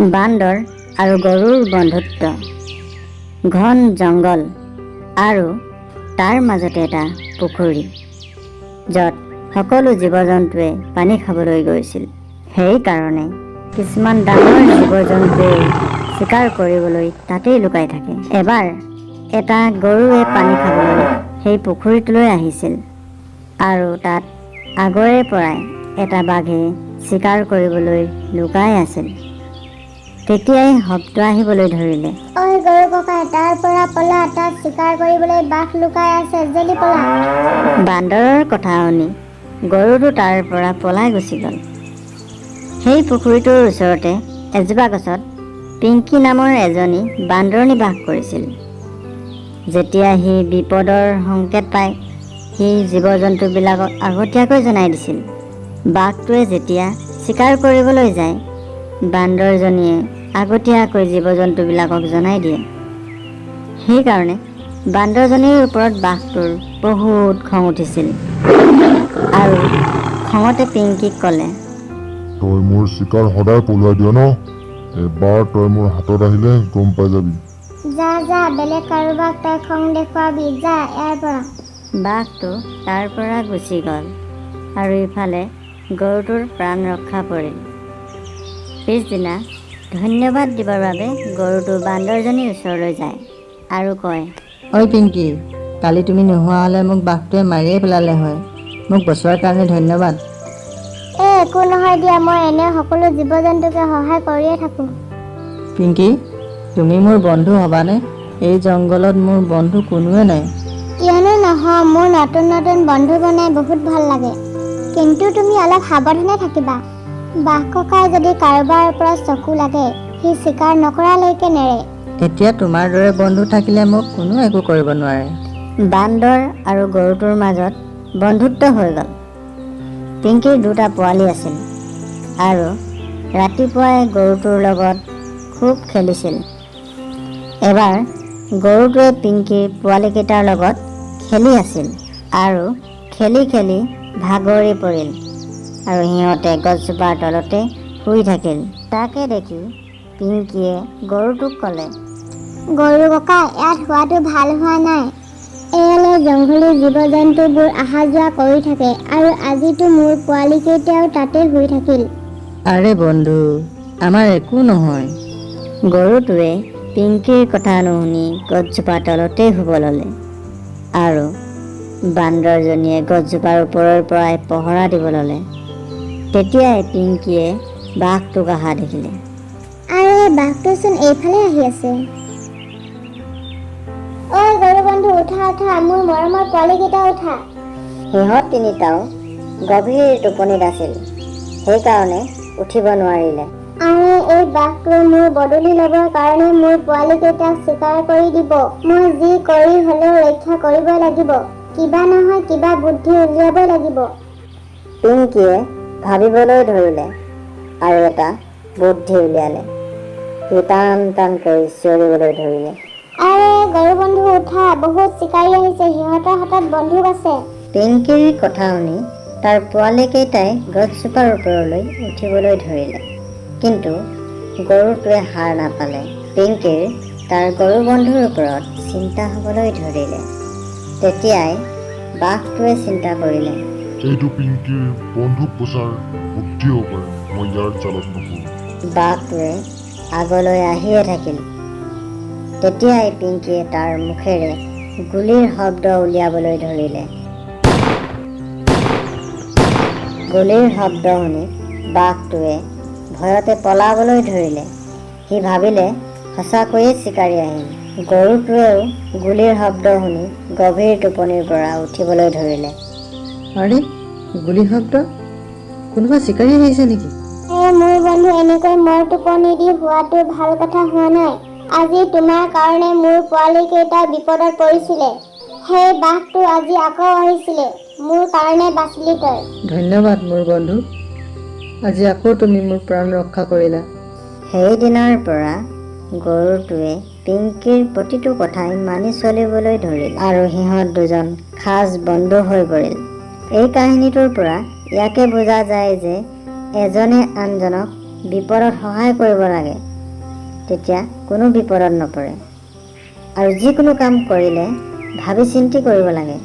বান্দৰ আৰু গৰুৰ বন্ধুত্ব। ঘন জংগল আৰু তাৰ মাজতে এটা পুখুৰী, য'ত সকলো জীৱ জন্তুৱে পানী খাবলৈ গৈছিল। সেইকাৰণে কিছুমান ডাঙৰ জীৱ জন্তুৱে চিকাৰ কৰিবলৈ তাতেই লুকাই থাকে। এবাৰ এটা গৰুৱে পানী খাবলৈ সেই পুখুৰীটোলৈ আহিছিল, আৰু তাত আগৰে পৰাই এটা বাঘে চিকাৰ কৰিবলৈ লুকাই আছিল। তেতিয়াই শব্দ আহিবলৈ ধৰিলে। ঐ গৰু ককাই, তাৰ পৰা পলা, তাত চিকাৰ কৰিবলৈ বাঘ লুকাই আছে, জলদি পলা। বান্দৰৰ কথা শুনি গৰুটো তাৰ পৰা পলাই গুচি গ'ল। সেই পুখুৰীটোৰ ওচৰতে এজোপা গছত পিংকী নামৰ এজনী বান্দৰণী বাস কৰিছিল। যেতিয়া সি বিপদৰ সংকেত পায়, সি জীৱ জন্তুবিলাকক আগতীয়াকৈ জনাই দিছিল। বাঘটোৱে যেতিয়া চিকাৰ কৰিবলৈ যায়, বান্দৰজনীয়ে আগতীয়াকৈ জীৱ জন্তুবিলাকক জনাই দিয়ে। সেইকাৰণে বান্দৰজনীৰ ওপৰত বাঘটোৰ বহুত খং উঠিছিল, আৰু খঙতে পিংকীক ক'লে, তই মোৰ চিকাৰ সদায় পলুৱাই দিয় ন? এবাৰ তই মোৰ হাতত আহিলে গম পাই যাবি। যা যা, বেলেগ কাৰোবাক তই খং দেখুৱাবি, যা ইয়াৰ পৰা। বাঘটো তাৰ পৰা গুচি গ'ল, আৰু ইফালে গৰুটোৰ প্ৰাণ ৰক্ষা পৰিল। পিছদিনা ধন্যবাদ দিবৰ বাবে গৰুটো বান্দৰজনীৰ ওচৰলৈ যায় আৰু কয়, ঐ পিংকী, কালি তুমি নোহোৱা হ'লে মোক বাঘটোৱে মাৰিয়ে পেলালে হয়। মোক বচোৱাৰ কাৰণে ধন্যবাদ। একো নহয় দিয়া, মই এনে সকলো জীৱ জন্তুকে সহায় কৰিয়ে থাকোঁ। পিংকী, তুমি মোৰ বন্ধু হ'বানে? এই জংঘলত মোৰ বন্ধু কোনোৱে নাই। কিয়নো নহয়, মোৰ নতুন নতুন বন্ধু বনাই বহুত ভাল লাগে। কিন্তু তুমি অলপ সাৱধানে থাকিবা। বাঘ ককাই যদি কাৰোবাৰ ওপৰত চকু লাগে, সি চিকাৰ নকৰালৈকে নেৰে। এতিয়া তোমাৰ দৰে বন্ধু থাকিলে মোক কোনো একো কৰিব নোৱাৰে। বান্দৰ আৰু গৰুটোৰ মাজত বন্ধুত্ব হৈ গ'ল। পিংকীৰ দুটা পোৱালি আছিল, আৰু ৰাতিপুৱাই গৰুটোৰ লগত খুব খেলিছিল। এবাৰ গৰুটোৱে পিংকীৰ পোৱালিকেইটাৰ লগত খেলি আছিল, আৰু খেলি খেলি ভাগৰি পৰিল, আৰু সিহঁতে গছজোপাৰ তলতে শুই থাকিল। তাকে দেখি পিংকীয়ে গৰুটোক ক'লে, গৰু ককা, ইয়াত শোৱাটো ভাল হোৱা নাই। এয়ালৈ জংঘলী জীৱ জন্তুবোৰ অহা যোৱা কৰি থাকে, আৰু আজিতো মোৰ পোৱালিকেইটাও তাতে শুই থাকিল। আৰে বন্ধু, আমাৰ একো নহয়। গৰুটোৱে পিংকীৰ কথা নুশুনি গছজোপাৰ তলতেই শুব ল'লে, আৰু বান্দৰজনীয়ে গছজোপাৰ ওপৰৰ পৰাই পহৰা দিব ল'লে। তেতিয়াই পিংকীয়ে বাঘটোক অহা দেখিলে। আৰে, বাঘটোচোন এইফালে আহি আছে। ঐ গৰু বন্ধু, উঠা উঠা, মোৰ মৰমৰ পোৱালিকেইটা উঠা। সিহঁত তিনিটাও গভীৰ টোপনিত আছিল, সেইকাৰণে উঠিব নোৱাৰিলে। আৰে, এই বাঘটোৱে মোৰ বদলি ল'বৰ কাৰণে মোৰ পোৱালিকেইটাক চিকাৰ কৰি দিব। মই যি কৰি হ'লেও ৰক্ষা কৰিব লাগিব। কিবা নহয় কিবা বুদ্ধি উলিয়াব লাগিব। পিংকীয়ে ভাবিবলৈ ধৰিলে, আৰু এটা বুদ্ধি উলিয়ালে। সি টান টানকৈ চিঞৰিবলৈ ধৰিলে, আৰে গৰু বন্ধু উঠা, বহুত চিকাৰী আহিছে, সিহঁতৰ হাতত বন্দুক আছে। পিংকীৰ কথা শুনি তাৰ পোৱালিকেইটাই গছজোপাৰ ওপৰলৈ উঠিবলৈ ধৰিলে, কিন্তু গৰুটোৱে হাৰ নাপালে। পিংকীৰ তাৰ গৰু বন্ধুৰ ওপৰত চিন্তা হ'বলৈ ধৰিলে। তেতিয়াই বাঘটোৱে চিন্তা কৰিলে, এইটো পিংকীৰ বন্ধুক বচাৰ বুদ্ধি হ'ব পাৰে, মই ইয়াৰ জালত নপৰোঁ। বাঘটোৱে আগলৈ আহিয়ে থাকিল। তেতিয়াই পিংকীয়ে তাৰ মুখেৰে গুলীৰ শব্দ উলিয়াবলৈ ধৰিলে। গুলীৰ শব্দ শুনি বাঘটোৱে ভয়তে পলাবলৈ ধৰিলে। সি ভাবিলে সঁচাকৈয়ে চিকাৰী আহিল। গৰুটোৱেও গুলীৰ শব্দ শুনি গভীৰ টোপনিৰ পৰা উঠিবলৈ ধৰিলে। আৰে, গুলী শব্দ, কোনোবা চিকাৰী আহিছে নেকি? মোৰ বন্ধু, এনেকৈ মোৰ টোপনি দি হোৱাটো ভাল কথা হোৱা নাই। আজি তোমাৰ কাৰণে মোৰ পোৱালিকেইটা বিপদত পৰিছিলে। সেই বাঘটো আজি আকৌ আহিছিলে, মোৰ কাৰণে বাচিলি তই। ধন্যবাদ মোৰ বন্ধু, আজি আকৌ তুমি মোৰ প্ৰাণ ৰক্ষা কৰিলা। সেইদিনাৰ পৰা গৰুটোৱে পিংকীৰ প্ৰতিটো কথাই মানি চলিবলৈ ধৰিল, আৰু সিহঁত দুজন খাজ বন্ধু হৈ পৰিল। এই কাহিনীটোৰ পৰা ইয়াকে বুজা যায় যে এজনে আনজনক বিপদত সহায় কৰিব লাগে। তেতিয়া কোনো বিপদত নপৰে। আৰু যিকোনো কাম কৰিলে ভাবি চিন্তি কৰিব লাগে।